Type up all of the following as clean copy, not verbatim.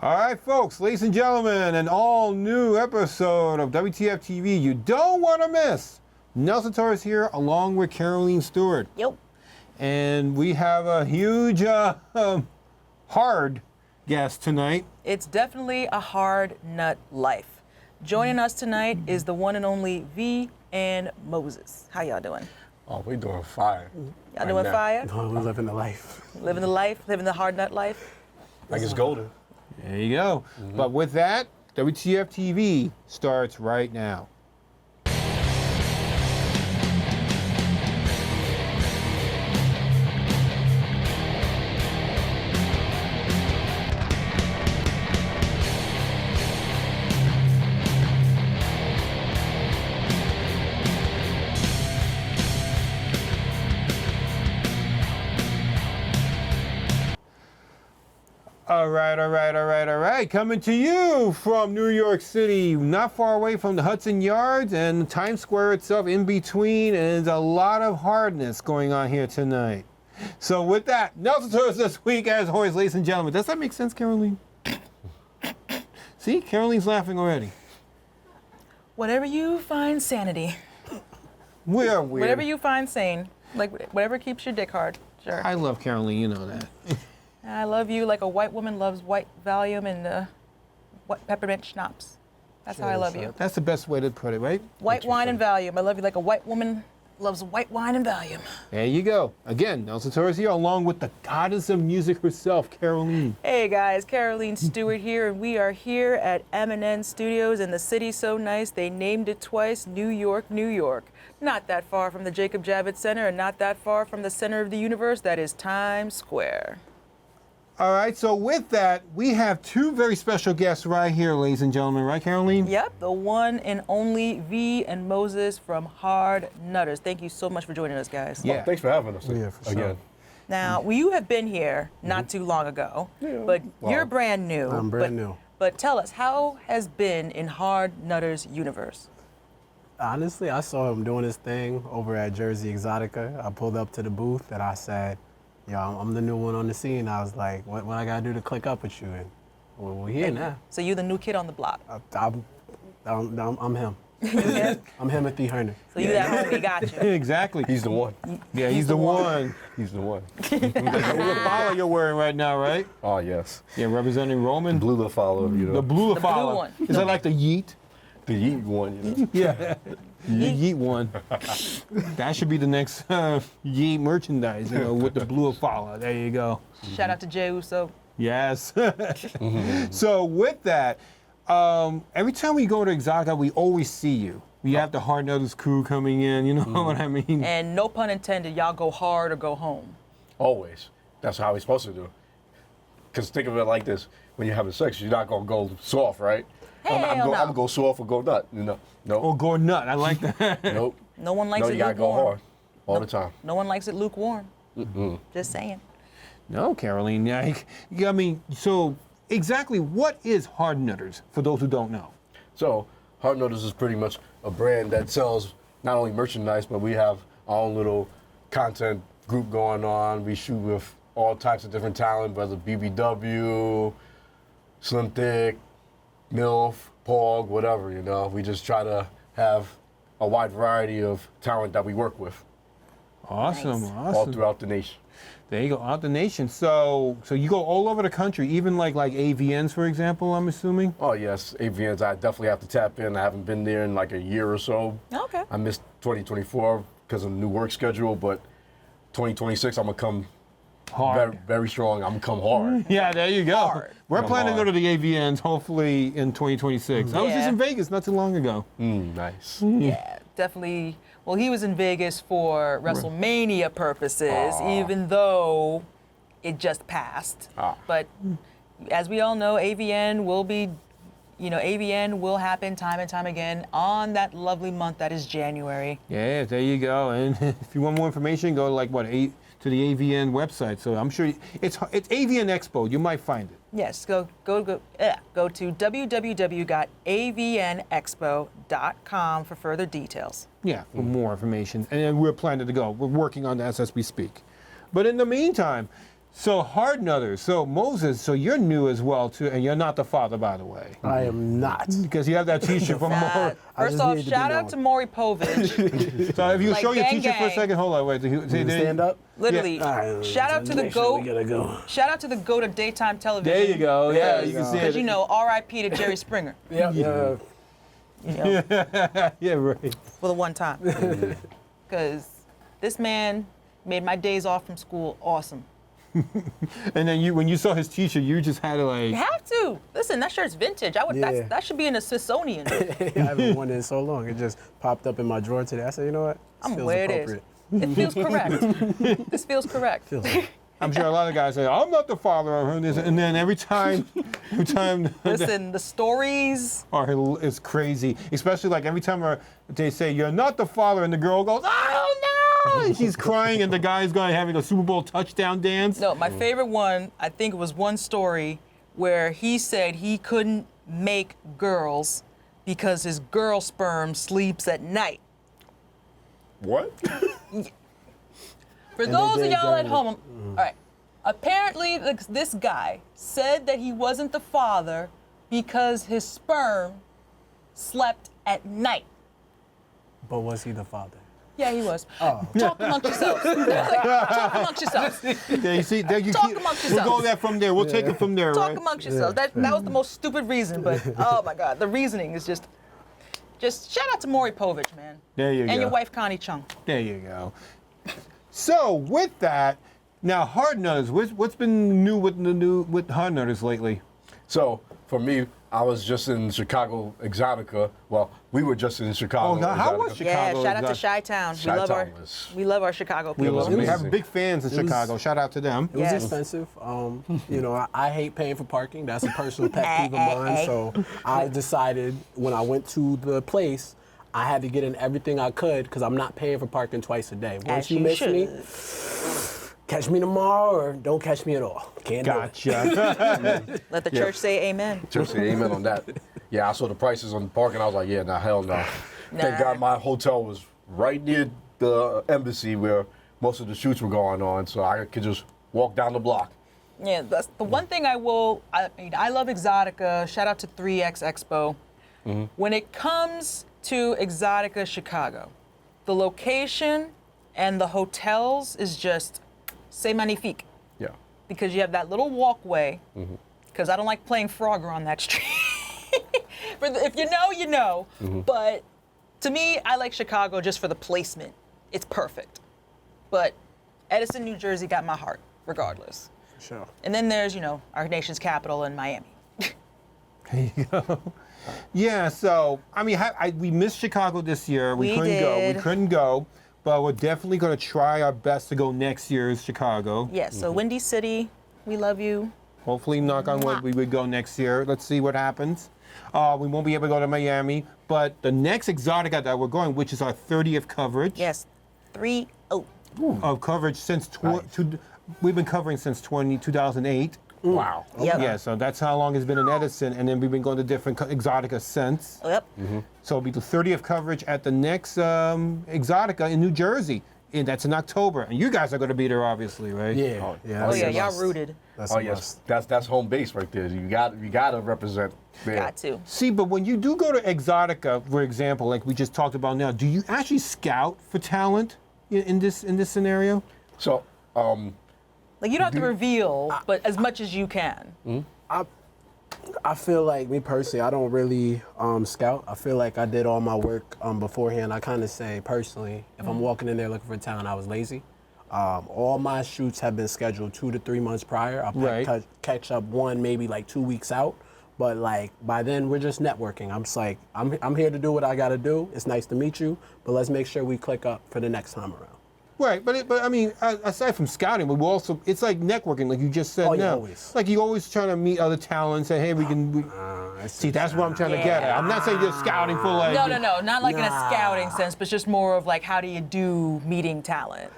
All right, folks, ladies and gentlemen, an all-new episode of WTF TV you don't want to miss. Nelson Torres here, along with Caroleen Stewart. Yep. And we have a huge, hard guest tonight. It's definitely a hard nut life. Joining us tonight is the one and only V and Moses. How y'all doing? Oh, we doing fire. Y'all doing fire? Oh, we're living the life. Living the life, living the hard nut life. Like it's golden. There you go. But with that, WTF TV starts right now. All right. Coming to you from New York City, not far away from the Hudson Yards and Times Square itself in between, and there's a lot of hardness going on here tonight. So with that, Nelson Torres this week, as always, ladies and gentlemen. Does that make sense, Caroleen? See, Caroline's laughing already. Whatever you find sanity. We are weird. Whatever you find sane. Like, whatever keeps your dick hard. Sure. I love Caroline, you know that. I love you like a white woman loves white Valium and what peppermint schnapps. That's how I love you. That's the best way to put it, right? White wine and Valium. I love you like a white woman loves white wine and Valium. There you go. Again, Nelson Torres here, along with the goddess of music herself, Caroleen. Hey guys, Caroleen Stewart here, and we are here at MNN Studios, and the city's so nice they named it twice, New York, New York. Not that far from the Jacob Javits Center, and not that far from the center of the universe, that is Times Square. All right, so with that, we have two very special guests right here, ladies and gentlemen. Right, Caroline? Yep, the one and only V and Moses from Hardnuters. Thank you so much for joining us, guys. Yeah. Oh, thanks for having us Yeah, for sure. again. Now, well, you have been here not too long ago, but you're brand new. I'm brand new. But tell us, how has been in Hardnuters universe? Honestly, I saw him doing his thing over at Jersey Exotica. I pulled up to the booth and I said, yo, I'm the new one on the scene. I was like, what I gotta do to click up with you? And we're here now. So you're the new kid on the block. I'm him. I'm Timothy Herner. So you that homie, got you. Exactly. He's the one. Yeah, he's the one. He's the one. The blue follow you're wearing right now, right? Oh, yes. Yeah, representing Roman. Blue the follow, you know. The blue The follow. blue one. Is that like the yeet? The yeet one, you know. Yeah. The yeet one. That should be the next yeet merchandise, you know, with the blue follow. There you go. Shout out to Jey Uso. Yes. So with that, every time we go to Exotica, we always see you. We have the Hardnuters crew coming in, you know what I mean? And no pun intended, y'all go hard or go home. Always. That's how we're supposed to do. Because think of it like this. When you're having sex, you're not going to go soft, right? I'm Hell going no. to go soft or go nut. You know? Nope. Oh, go nut. I like that. Nope. No one likes No, it you got to go lukewarm. hard all the time. No one likes it lukewarm. Just saying. No, Caroline. I mean, so exactly what is Hardnuters for those who don't know? So, Hardnuters is pretty much a brand that sells not only merchandise, but we have our own little content group going on. We shoot with all types of different talent, whether BBW, Slim Thick, MILF, Pog, whatever, you know. We just try to have a wide variety of talent that we work with Awesome, Nice. awesome. all throughout the nation. There you go, out the nation. So you go all over the country, even like AVNs, for example, I'm assuming? Oh, yes, AVNs, I definitely have to tap in. I haven't been there in like a year or so. Okay. I missed 2024 because of the new work schedule, but 2026, I'm going to come Hard. very, very strong. I'm going to come hard. Yeah, there you go. Hard. We're Come planning to go on. to the AVNs hopefully in 2026. I was just Yeah. in Vegas not too long ago. Nice. Yeah, definitely. Well, he was in Vegas for WrestleMania purposes, even though it just passed. But as we all know, AVN will be, AVN will happen time and time again on that lovely month that is January. Yeah, there you go. And if you want more information, go to the AVN website. So I'm sure it's AVN Expo. You might find it. Yes, go to www.avnexpo.com for further details. Yeah, for more information. And then we're planning to go. We're working on that as we speak. But in the meantime, So Hardnuters. So Moses. So you're new as well too, and you're not the father, by the way, I am not. because you have that T-shirt from Nah. Maury. First just off, need to be shout out known. to Maury Povich. So if you Like, show your gang, T-shirt for a gang. second, hold on, wait. Stand up. Literally, All right, shout out to the next show, we GOAT. gotta go. Shout out to the GOAT of daytime television. There you go. Yeah, There you you can go. see Because it. you know, R.I.P. to Jerry Springer. Yeah. You know, Yeah, right. for the one time. Because this man made my days off from school awesome. And then when you saw his T-shirt, you just had to like. You have to. Listen, that shirt's vintage. Yeah. That should be in the Smithsonian. I haven't worn it in so long. It just popped up in my drawer today. I said, you know what? This I'm feels aware it is. appropriate. It feels correct. This feels correct. Feels I'm sure a lot of guys say, "I'm not the father of this," and then every time, Listen, the stories. it's crazy. Especially like every time they say, "You're not the father," and the girl goes, "Oh no!" and she's crying, and the guy's going having a Super Bowl touchdown dance. No, my favorite one, I think it was one story where he said he couldn't make girls because his girl sperm sleeps at night. What? For And those they of did y'all at during home, all right. Apparently, this guy said that he wasn't the father because his sperm slept at night. But was he the father? Yeah, he was. Oh. Talk amongst yourselves. Talk amongst yourselves. Yeah, you see, there you Talk keep- amongst We'll go yourselves. there from there. We'll take it from there, Talk right? amongst yourselves. That was the most stupid reason, but oh my God, the reasoning is just shout out to Maury Povich, man. There you go. And your wife Connie Chung. There you go. So with that, now Hardnuters. What's been new with Hardnuters lately? So for me, I was just in Chicago Exotica. Well, we were just in Chicago. Oh, now, how was Exotica. Chicago? Yeah, shout out to Chi-Town. We love our Chicago We, people. love, we amazing. have big fans in It was- Chicago. Shout out to them. It was Yes. expensive. You know, I hate paying for parking. That's a personal pet peeve of mine. So I decided when I went to the place, I had to get in everything I could because I'm not paying for parking twice a day. Once As you you miss should. me, catch me tomorrow or don't catch me at all. Can't do it. Gotcha. Let the church say amen. Church say amen on that. Yeah, I saw the prices on the parking. I was like, yeah, nah, hell no. Thank Nah. God my hotel was right near the embassy where most of the shoots were going on, so I could just walk down the block. Yeah, that's the one thing I love Exotica. Shout out to 3X Expo. When it comes to Exotica Chicago, the location and the hotels is just c'est magnifique. Yeah. Because you have that little walkway, because I don't like playing Frogger on that street. If you know, you know. But to me, I like Chicago just for the placement. It's perfect. But Edison, New Jersey got my heart, regardless. Sure. And then there's, our nation's capital in Miami. There you go. Yeah, so I mean, we missed Chicago this year. We couldn't go. did. We couldn't go, but we're definitely going to try our best to go next year's Chicago. Yeah, so Windy City, we love you. Hopefully, knock on wood, we would go next year. Let's see what happens. We won't be able to go to Miami, but the next Exotica that we're going, which is our 30th coverage. Yes, 3-0. Of coverage since we've been covering since 2008. Wow. Yep. Yeah, so that's how long it's been in Edison, and then we've been going to different Exotica since. Yep. So it'll be the 30th coverage at the next Exotica in New Jersey. And that's in October. And you guys are going to be there, obviously, right? Yeah. Oh, yeah. Oh, that's yeah, a y'all must. rooted. That's Oh a yes, must. that's home base right there. You got to represent there. Got to. See, but when you do go to Exotica, for example, like we just talked about now, do you actually scout for talent in this scenario? So, Like, you don't have to reveal, but as much as you can. I feel like, me personally, I don't really scout. I feel like I did all my work beforehand. I kind of say, personally, if I'm walking in there looking for talent, I was lazy. All my shoots have been scheduled 2 to 3 months prior. I'll Right. catch up one, maybe like 2 weeks out. But like by then, we're just networking. I'm just like, I'm here to do what I got to do. It's nice to meet you, but let's make sure we click up for the next time around. Right, but I mean, aside from scouting, we also, it's like networking, like you just said. Oh, yeah, now. always. Like you always trying to meet other talent, say, hey, see, that's what I'm trying to get at. I'm not saying you're scouting for like. No, not like in a Nah. scouting sense, but just more of like, how do you do meeting talent?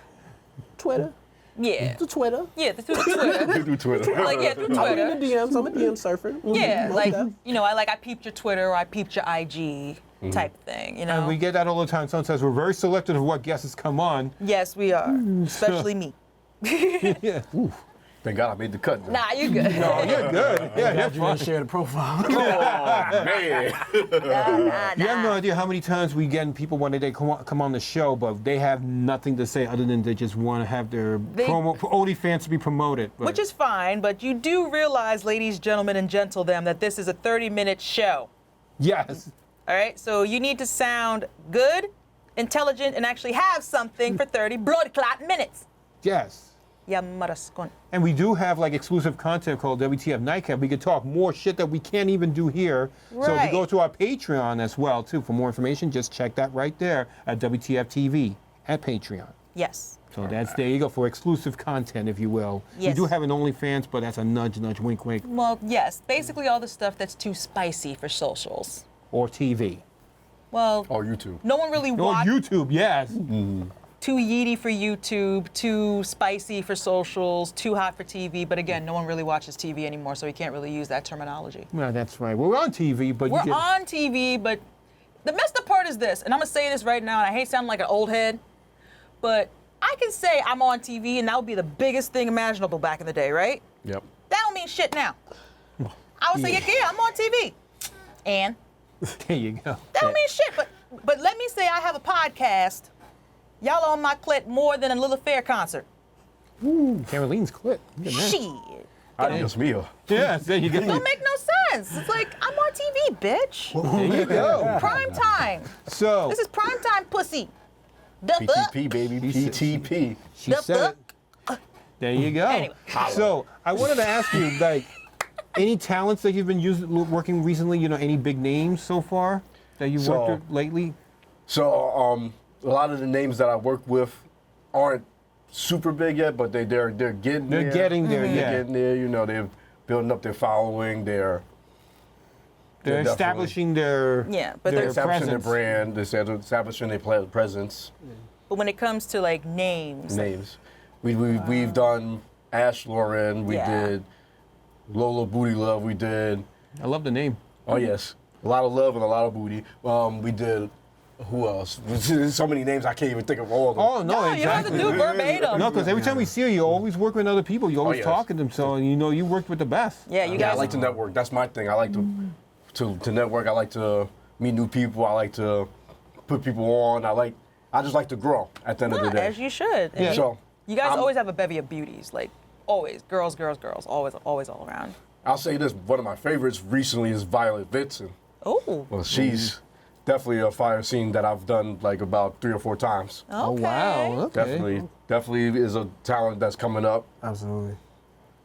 Twitter, Yeah. the Twitter. Yeah, through Twitter. through Twitter. Like, yeah, through I'm Twitter. in the DMs. I'm a DM surfer. Yeah, Most like, def. I peeped your Twitter or I peeped your IG type thing, And we get that all the time. Someone says we're very selective of what guests come on. Yes, we are, especially me. Yeah. Thank God I made the cut. Nah, you good. No, you're good. Yeah, you're You didn't fine. share the profile. Oh, man. You have no idea how many times we get people when they come on the show, but they have nothing to say other than they just want to have their OnlyFans to be promoted. But. Which is fine, but you do realize, ladies, gentlemen, and gentledom, that this is a 30-minute show. Yes. All right? So you need to sound good, intelligent, and actually have something for 30 blood clot minutes. Yes. Ya marascon. And we do have like exclusive content called WTF Nightcap. We could talk more shit that we can't even do here. So if you Right. go to our Patreon as well, too, for more information, just check that right there at WTF TV at Patreon. Yes. So there you go for exclusive content, if you will. Yes. We do have an OnlyFans, but that's a nudge, nudge, wink, wink, Well, yes. Basically all the stuff that's too spicy for socials. or TV. Well, Or YouTube. no one really Or watches. YouTube, yes. Too yeety for YouTube, too spicy for socials, too hot for TV. But again, no one really watches TV anymore, so we can't really use that terminology. Well, that's right. We're on TV, but We're you get, on TV, but the messed up part is this, and I'm gonna say this right now, and I hate sounding like an old head, but I can say I'm on TV, and that would be the biggest thing imaginable back in the day, right? Yep. That don't mean shit now. I would say, yeah, I'm on TV. And there you go. that don't mean shit, but let me say I have a podcast. Y'all on my clit more than a Lilith Fair concert. Ooh, Caroline's clip. Look at that. Shit. Adios mio. Yes, there you go. Don't make no sense. It's like, I'm on TV, bitch. There you go. Prime time. So, This is prime time pussy. The fuck? PTP, baby. PTP. she the said it. There you go. Anyway. So, I wanted to ask you, like, any talents that you've been working recently, any big names so far that you've worked with lately? So, a lot of the names that I work with aren't super big yet, but they're getting there. They're getting there, They're yeah. getting there. They're building up their following. They're Establishing their Yeah, but their establishing their presence. brand. They're establishing their presence. But when it comes to like names, Names. We've done Ash Lauren. We Yeah. did Lola Booty Love. We did. I love the name. Oh yes, a lot of love and a lot of booty. We did. Who else? There's so many names I can't even think of all of them. Oh, no, no, you don't have exactly. to do verbatim. No, because every time we see you, you always work with other people. You always yes. talking to them, so you worked with the best. Yeah, you Yeah, guys. I like to network. That's my thing. I like to network. I like to meet new people. I like to put people on. I just like to grow at the end of the day. As you should. And Yeah. So you guys I'm- always have a bevy of beauties, like always, girls, always all around. I'll say this: one of my favorites recently is Violet Vitson. Oh, Well, she's definitely a fire scene that I've done like about 3 or 4 times. okay. Oh, wow. Okay. Definitely is a talent that's coming up. Absolutely.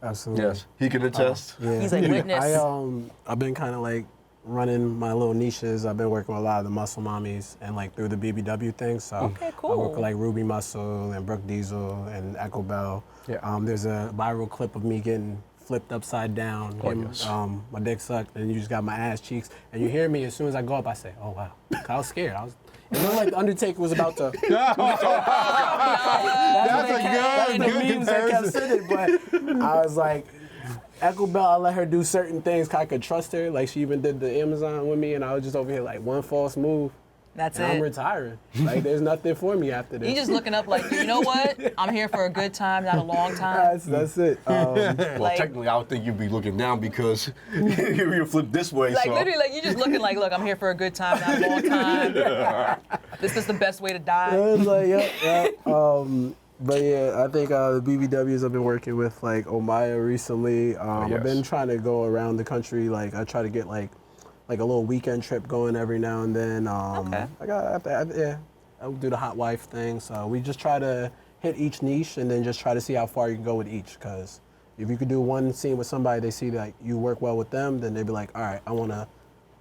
Yes, he can attest. Yeah. He's like witness. I've been kind of like running my little niches. I've been working with a lot of the muscle mommies and like through the BBW thing. So Okay, I work cool. with like Ruby Muscle and Brooke Diesel and Echo Bell. Yeah. There's a viral clip of me getting flipped upside down. Getting, yes. my dick sucked and you just got my ass cheeks. And you hear me as soon as I go up, I say, oh wow. I was scared. It looked like the Undertaker was about to. That's a the good memes that kept comparison. sitting, but I was like, Echo Bell, I let her do certain things 'cause I could trust her. Like, she even did the Amazon with me, and I was just over here like, one false move, That's and I'm it. retiring. Like, there's nothing for me after this. You just looking up like, you know what? I'm here for a good time, not a long time. That's it. Well, Like- technically, I would think you'd be looking down because you flip this way. Like so. literally, like you just looking like, look, I'm here for a good time, not a long time. This is the best way to I die. was like, yeah. But yeah, I think the BBWs I've been working with, like Omaya recently. yes. I've been trying to go around the country. Like, I try to get like a little weekend trip going every now and then. Okay. I'll do the hot wife thing. So we just try to hit each niche and then just try to see how far you can go with each. Because if you could do one scene with somebody, they see that you work well with them, then they'd be like, all right, I want to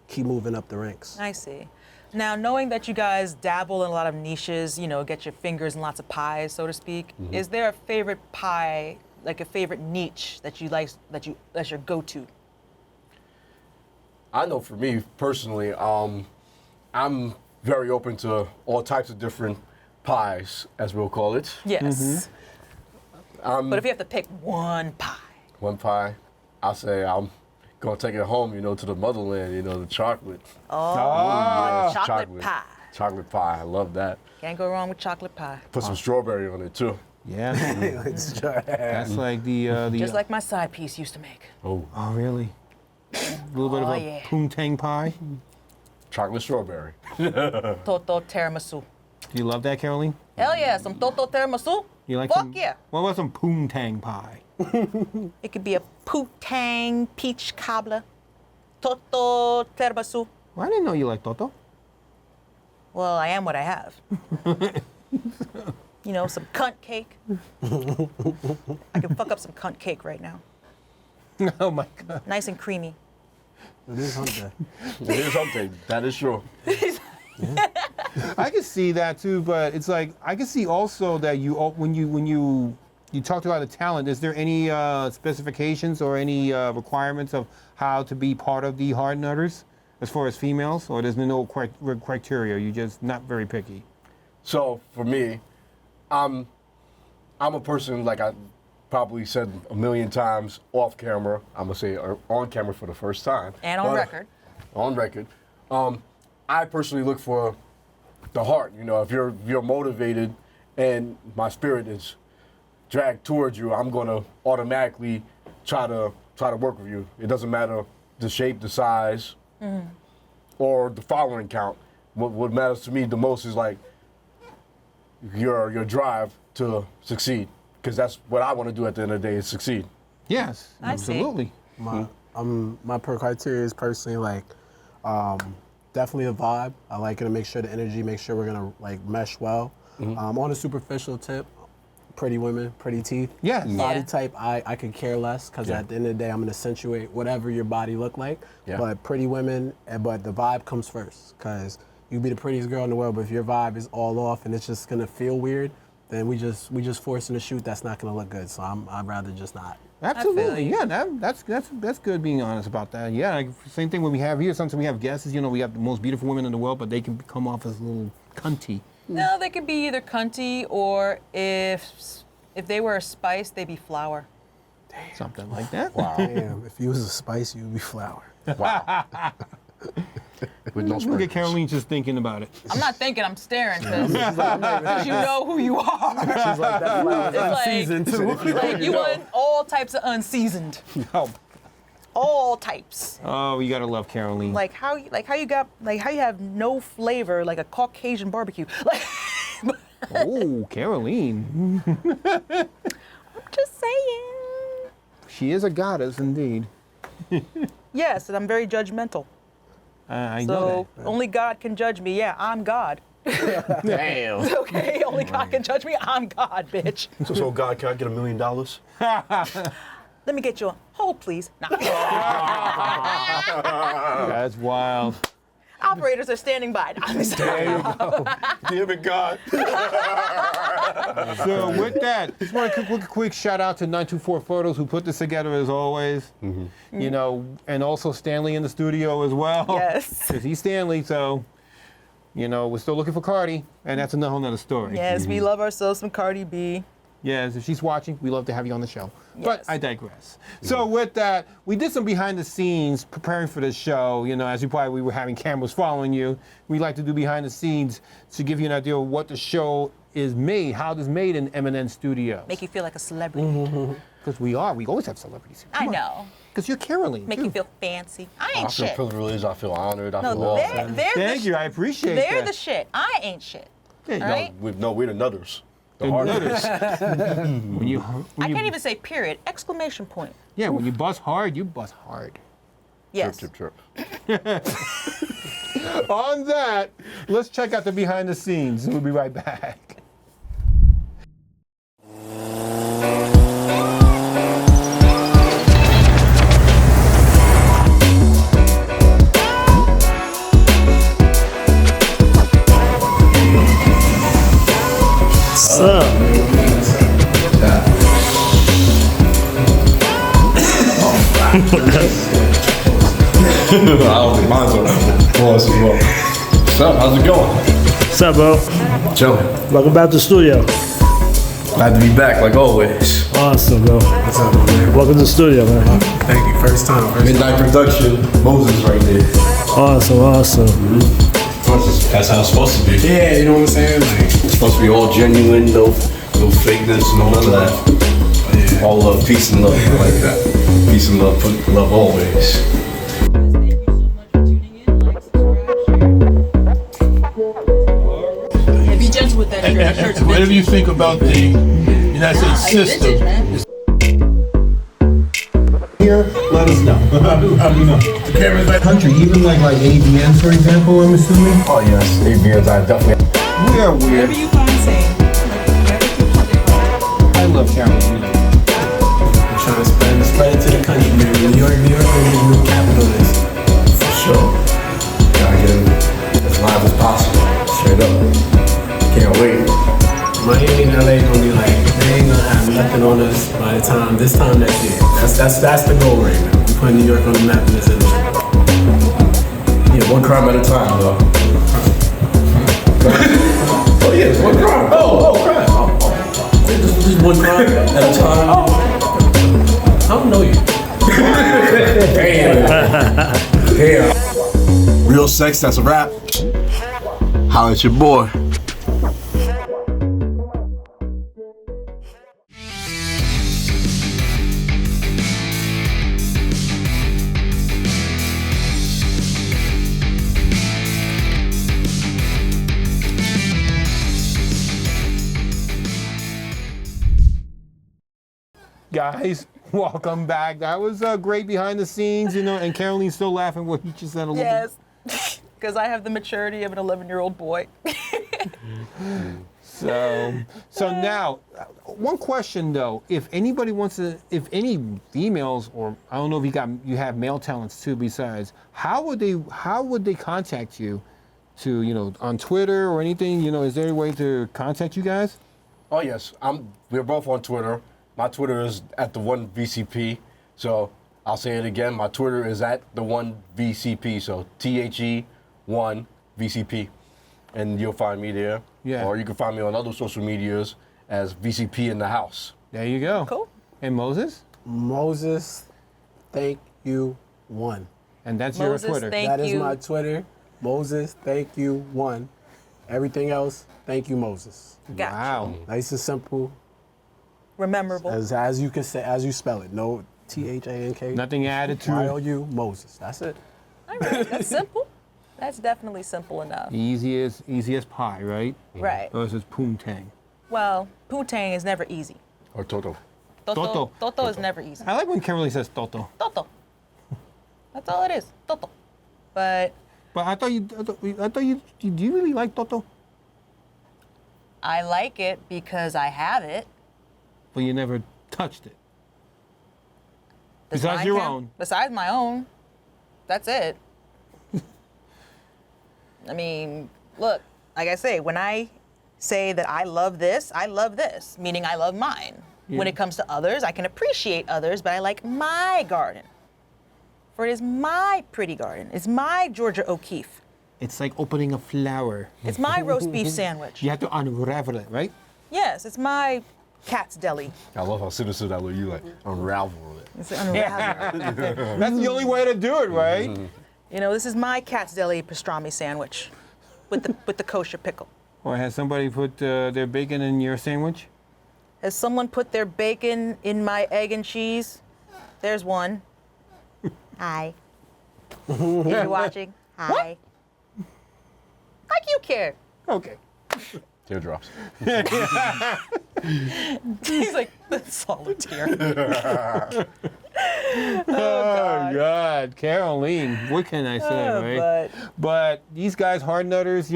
keep moving up the ranks. I see. Now, knowing that you guys dabble in a lot of niches, get your fingers in lots of pies, so to speak, is there a favorite pie, like a favorite niche that you like, that's your go-to? I know for me personally, I'm very open to all types of different pies, as we'll call it. Yes. But if you have to pick one pie. One pie, I'll say I'm gonna take it home, to the motherland, the chocolate. Oh, yes, chocolate pie. Chocolate pie, I love that. Can't go wrong with chocolate pie. Put some strawberry on it too. Yeah. Sure. That's like the Just like my side piece used to make. Oh, Oh, really? A little bit of a yeah. poontang pie. chocolate strawberry. Toto tiramisu. Do you love that, Caroline? Hell yeah, some Toto tiramisu. You like Fuck some, yeah. What about some poontang pie? It could be a putang peach cobbler. Toto tiramisu. Well, I didn't know you liked Toto. Well, I am what I have. You know, some cunt cake. I can fuck up some cunt cake right now. Oh my God. Nice and creamy. It is something. It is something. That is true. I can see that too, but it's like I can see also that when you talked about the talent, is there any specifications or any requirements of how to be part of the Hardnuters as far as females, or there's no criteria? You're just not very picky. So for me, I'm a person, like I probably said a million times off camera. I'm gonna say on camera for the first time. And on record. On record. I personally look for the heart. You know, if you're motivated and my spirit is dragged towards you, I'm gonna automatically try to work with you. It doesn't matter the shape, the size, or the following count. What matters to me the most is like your drive to succeed, because that's what I want to do at the end of the day, is succeed. Yes, I see. absolutely. My per criteria is personally like definitely a vibe. I like it to make sure the energy, make sure we're gonna like mesh well. On a superficial tip, pretty women, pretty teeth. Yes. Body Yeah. type, I could care less, because at the end of the day, I'm gonna accentuate whatever your body look like. Yeah. But pretty women, but the vibe comes first, because you can be the prettiest girl in the world, but if your vibe is all off and it's just gonna feel weird, then we just forcing a shoot that's not gonna look good. So I'd rather just not. Absolutely, you. yeah. That's good being honest about that. Yeah, like, same thing when we have here. Sometimes we have guests. You know, we have the most beautiful women in the world, but they can come off as a little cunty. No, they could be either cunty, or if they were a spice, they'd be flour. Something like that. Wow. Damn, if you was a spice, you'd be flour. Wow. With no Look at sprinkles. Caroline just thinking about it. I'm not thinking, I'm staring, because you know who you are. She's like, that flour's It's like- unseasoned too. Like, you want all types of unseasoned. Oh, All types. you gotta love Caroline. Like how you have no flavor, like a Caucasian barbecue. Like, Oh, Caroline. just saying. She is a goddess indeed. Yes, and I'm very judgmental. I know So that. only God can judge me. Yeah, I'm God. Damn. Okay, only God can judge me. I'm God, bitch. So God, can I get $1 million? Let me get you a hold, please. Nah. That's wild. Operators are standing by. Damn it, God. So with that, just want to quick shout out to 924 Photos who put this together as always. You know, and also Stanley in the studio as well. Yes. Because he's Stanley, so you know we're still looking for Cardi, and that's a whole nother story. Yes, we love ourselves some Cardi B. Yes, if she's watching, we love to have you on the show. But Yes. I digress. So with that, we did some behind the scenes preparing for this show. You know, as you probably we were having cameras following you. We like to do behind the scenes to give you an idea of what the show is made, how it is made in MNN Studios. Make you feel like a celebrity. Because we always have celebrities. I know. Because you're Caroline. Make too. you feel fancy. I I ain't feel shit. privileged. I feel honored. I No, feel awesome. they're Thank the you, I appreciate They're that. the shit. I ain't shit. Yeah, you All know, right? We're the nutters. The the Hardnuters. when you, I can't even say period. Exclamation point. Yeah, when you bust hard, you bust hard. Yes. Trip. On that, let's check out the behind the scenes. We'll be right back. What's up? I don't think mine's on pause as well. What's up? How's it going? What's up, bro? Chilling. Welcome back to the studio. Glad to be back, like always. Awesome, bro. What's up, man? Welcome to the studio, man. Thank you. First time. Midnight production, Moses right there. Awesome. That's how it's supposed to be. Yeah, you know what I'm saying? Like, It's supposed to be all genuine, no fakeness, none of that. All love, peace and love, I like that. Peace and love, put love always. Be gentle with that shirt. Whatever you think about the United States system, Here, let us know. How do you know? the camera's like, Country, even like AVNs, for example, I'm assuming. Oh yes, ABNs, I definitely. We are weird. Whatever you find safe. I love Caroline. Trying to spread it to the country, man. New York is the new capital of this. For sure. Gotta get it as live as possible. Straight up. Can't wait. Miami and LA gonna be like, they ain't gonna have nothing on us by the time this time next year. That's the goal right now. We put New York on the map in this industry. Yeah, one crime at a time, though. Oh yeah, it's one crime. Oh, crime. Just one crime at a time. I don't know you. Damn. Real sex, that's a wrap. Holla at your boy. Guys, welcome back. That was great behind the scenes, and Caroline's still laughing what he just said a little bit. Yes, because I have the maturity of an 11-year-old boy. So now, one question though: if anybody wants to, if any females, or I don't know if you have male talents too. Besides, how would they contact you? To on Twitter or anything? Is there a way to contact you guys? Oh yes, we're both on Twitter. My Twitter is at @the1VCP. So I'll say it again. My Twitter is at @the1VCP. So THE1VCP, and you'll find me there. Yeah. Or you can find me on other social medias as VCP in the house. There you go. Cool. And Moses? Moses, thank you, one. And that's Moses, your Twitter. thank That is you. my Twitter. Moses, thank you, one. Everything else, thank you, Moses. Gotcha. Wow. Nice and simple, Rememberable. as you can say, as you spell it. No THANK. Nothing added to YOU, Moses. That's it. All right, that's simple. That's definitely simple enough. easy as pie, right? Right. Or is it poontang? Well, poontang is never easy. Or Toto. Toto. Toto is never easy. I like when Caroline says Toto. Toto. That's all it is. Toto. But But I thought do you really like Toto? I like it because I have it. But you never touched it. Does Besides mine your count? own. Besides my own. That's it. I mean, look, like I say, when I say that I love this, meaning I love mine. When it comes to others, I can appreciate others, but I like my garden. For it is my pretty garden. It's my Georgia O'Keeffe. It's like opening a flower. It's my roast beef sandwich. You have to unravel it, right? Yes, it's my Cat's Deli. I love how citizen that way you like unravel it. It's unravel. That's the only way to do it, right? This is my Cat's Deli pastrami sandwich with the kosher pickle. Or has somebody put their bacon in your sandwich? Has someone put their bacon in my egg and cheese? There's one. Hi. If you're watching, hi. Like you care. Okay. Teardrops. He's like, solitaire. Oh God, Caroline, what can I say, right? But these guys, Hardnuters,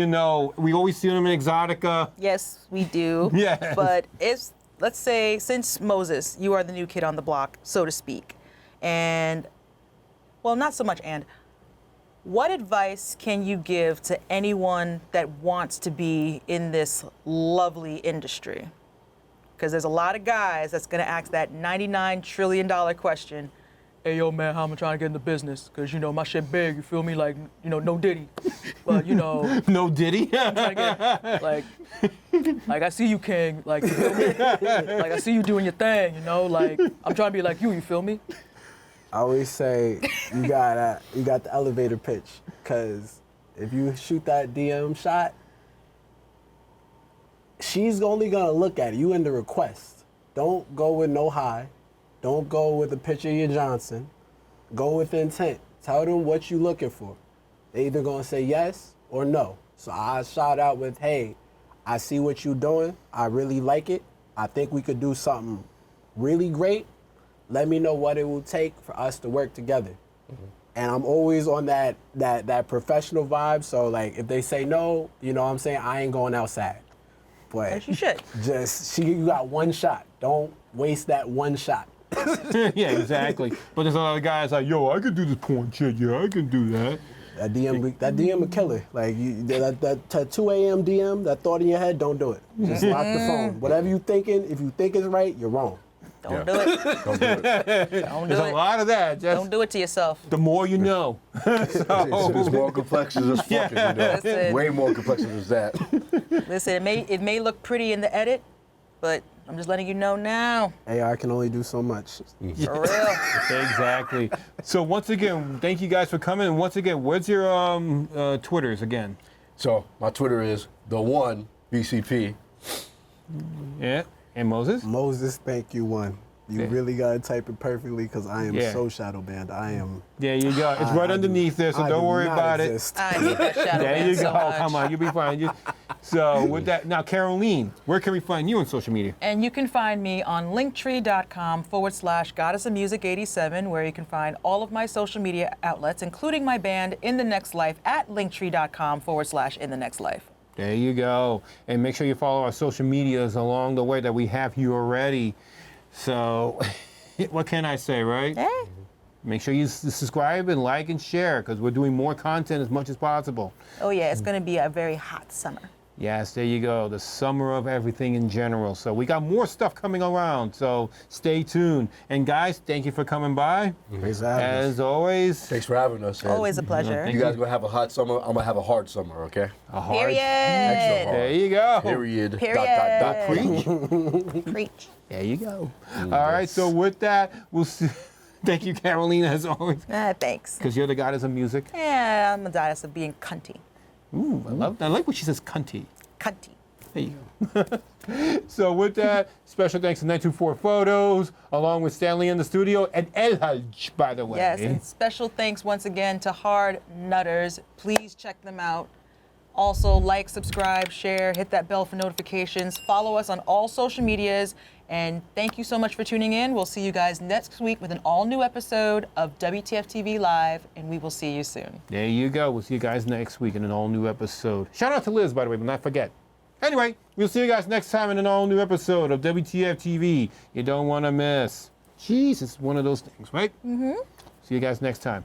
we always see them in Exotica. Yes, we do. Yes. But let's say, since Moses, you are the new kid on the block, so to speak, and, well, not so much and, what advice can you give to anyone that wants to be in this lovely industry? Because there's a lot of guys that's going to ask that $99 trillion question. Hey, yo, man, how am I trying to get in the business? Because, my shit big, you feel me? Like, no Diddy. But, No Diddy? I'm trying to get, like, I see you, King. Like, you feel me? Like, I see you doing your thing, Like, I'm trying to be like you feel me? I always say you got the elevator pitch, because if you shoot that DM shot, she's only gonna look at it. You in the request. Don't go with no high. Don't go with a picture of your Johnson. Go with intent. Tell them what you looking for. They either gonna say yes or no. So I shout out with, hey, I see what you doing. I really like it. I think we could do something really great. Let me know what it will take for us to work together. Mm-hmm. And I'm always on that professional vibe. So like if they say no, you know what I'm saying, I ain't going outside. But As you should. You got one shot. Don't waste that one shot. Yeah, exactly. But there's a lot of guys like, yo, I could do this porn shit. Yeah, I can do that. That DM a killer. Like that 2 a.m. DM, that thought in your head, don't do it. Just lock the phone. Whatever you thinking, if you think it's right, you're wrong. Don't do it. Don't do it. Don't do There's a it. lot of that. Just Don't do it to yourself. the more you know. It's more complex than just fucking, you know. Listen. Way more complex than just that. Listen, it may look pretty in the edit, but I'm just letting you know now. AR can only do so much. For real. Exactly. So once again, thank you guys for coming. And once again, what's your Twitters again? So my Twitter is the1BCP. Yeah. And Moses? Moses, thank you, one. You Yeah. really gotta type it perfectly because I am Yeah. so shadow banned. I am. There you go. It's right underneath there, so I don't do worry not about exist. I hate that shadow it. There ban you so go. much. Come on, you'll be fine. So with that, now Caroleen, where can we find you on social media? And you can find me on linktree.com/goddessofmusic87, where you can find all of my social media outlets, including my band In the Next Life at linktree.com/In the Next Life. There you go. And make sure you follow our social medias along the way that we have you already. So what can I say, right? Hey. Make sure you subscribe and like and share because we're doing more content as much as possible. Oh yeah, it's going to be a very hot summer. Yes, there you go. The summer of everything in general. So we got more stuff coming around. So stay tuned. And guys, thank you for coming by. Thanks for having us. As always, Thanks for having us. and Always a pleasure. You guys gonna have a hot summer. I'm gonna have a hard summer. Okay. a hard. Period. Extra hard. There you go. Period. Period. Preach. Preach. There you go. All right. So with that, we'll see. Thank you, Caroline, as always, Thanks. because you're the goddess of music. Yeah, I'm a goddess of being cunty. Ooh, I like when she says cunty. Cunty. There you go. So with that, special thanks to 924 Photos, along with Stanley in the studio, and El Haj, by the way. Yes, and special thanks once again to Hardnuters. Please check them out. Also, like, subscribe, share, hit that bell for notifications. Follow us on all social medias. And thank you so much for tuning in. We'll see you guys next week with an all-new episode of WTF TV Live, and we will see you soon. There you go. We'll see you guys next week in an all-new episode. Shout out to Liz, by the way, but not forget. Anyway, we'll see you guys next time in an all-new episode of WTF TV. You don't want to miss. Jeez, it's one of those things, right? Mm-hmm. See you guys next time.